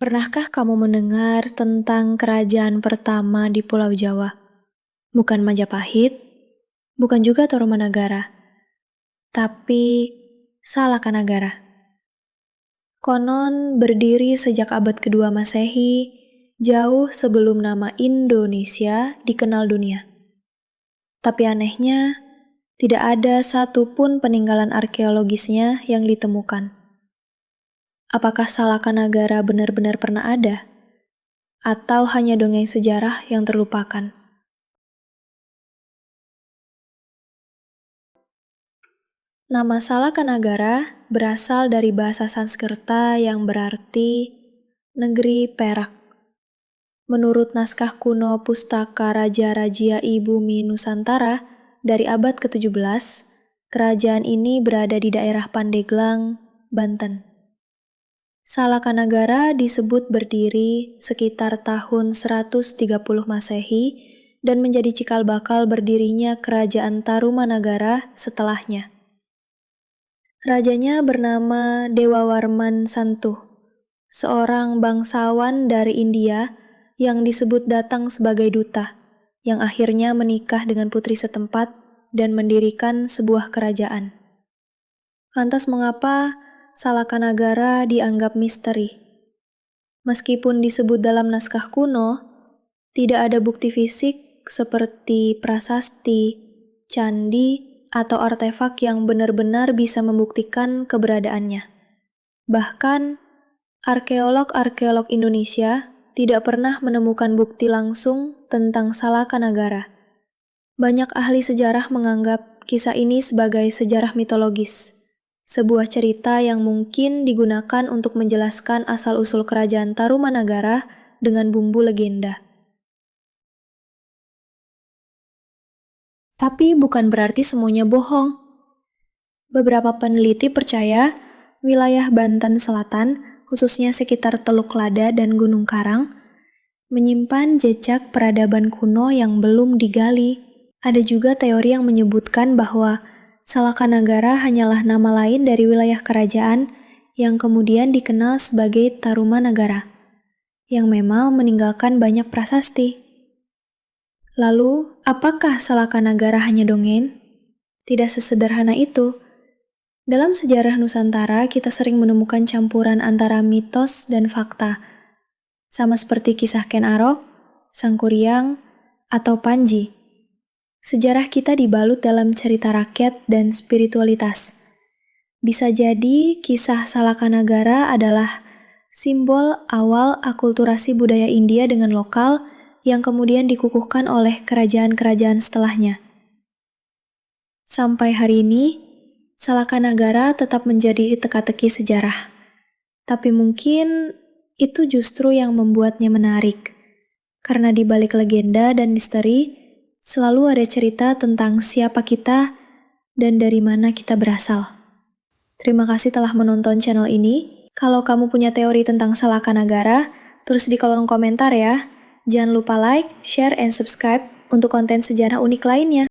Pernahkah kamu mendengar tentang kerajaan pertama di Pulau Jawa? Bukan Majapahit, bukan juga Tarumanagara, tapi Salakanagara. Konon berdiri sejak abad kedua Masehi, jauh sebelum nama Indonesia dikenal dunia. Tapi anehnya, tidak ada satupun peninggalan arkeologisnya yang ditemukan. Apakah Salakanagara benar-benar pernah ada? Atau hanya dongeng sejarah yang terlupakan? Nama Salakanagara berasal dari bahasa Sanskerta yang berarti negeri perak. Menurut naskah kuno Pustaka Raja-Rajia Bumi Nusantara dari abad ke-17, kerajaan ini berada di daerah Pandeglang, Banten. Salakanagara disebut berdiri sekitar tahun 130 Masehi dan menjadi cikal bakal berdirinya kerajaan Tarumanagara setelahnya. Rajanya bernama Dewawarman Santuh, seorang bangsawan dari India yang disebut datang sebagai duta, yang akhirnya menikah dengan putri setempat dan mendirikan sebuah kerajaan. Lantas mengapa Salakanagara dianggap misteri? Meskipun disebut dalam naskah kuno, tidak ada bukti fisik seperti prasasti, candi, atau artefak yang benar-benar bisa membuktikan keberadaannya. Bahkan, arkeolog-arkeolog Indonesia tidak pernah menemukan bukti langsung tentang Salakanagara. Banyak ahli sejarah menganggap kisah ini sebagai sejarah mitologis, sebuah cerita yang mungkin digunakan untuk menjelaskan asal-usul kerajaan Tarumanagara dengan bumbu legenda. Tapi bukan berarti semuanya bohong. Beberapa peneliti percaya wilayah Banten Selatan, khususnya sekitar Teluk Lada dan Gunung Karang, menyimpan jejak peradaban kuno yang belum digali. Ada juga teori yang menyebutkan bahwa Salakanagara hanyalah nama lain dari wilayah kerajaan yang kemudian dikenal sebagai Tarumanagara, yang memang meninggalkan banyak prasasti. Lalu, apakah Salakanagara hanya dongeng? Tidak sesederhana itu. Dalam sejarah Nusantara, kita sering menemukan campuran antara mitos dan fakta, sama seperti kisah Ken Arok, Sangkuriang, atau Panji. Sejarah kita dibalut dalam cerita rakyat dan spiritualitas. Bisa jadi kisah Salakanagara adalah simbol awal akulturasi budaya India dengan lokal yang kemudian dikukuhkan oleh kerajaan-kerajaan setelahnya. Sampai hari ini, Salakanagara tetap menjadi teka-teki sejarah. Tapi mungkin itu justru yang membuatnya menarik. Karena di balik legenda dan misteri, selalu ada cerita tentang siapa kita dan dari mana kita berasal. Terima kasih telah menonton channel ini. Kalau kamu punya teori tentang Salakanagara, tulis di kolom komentar ya. Jangan lupa like, share, and subscribe untuk konten sejarah unik lainnya.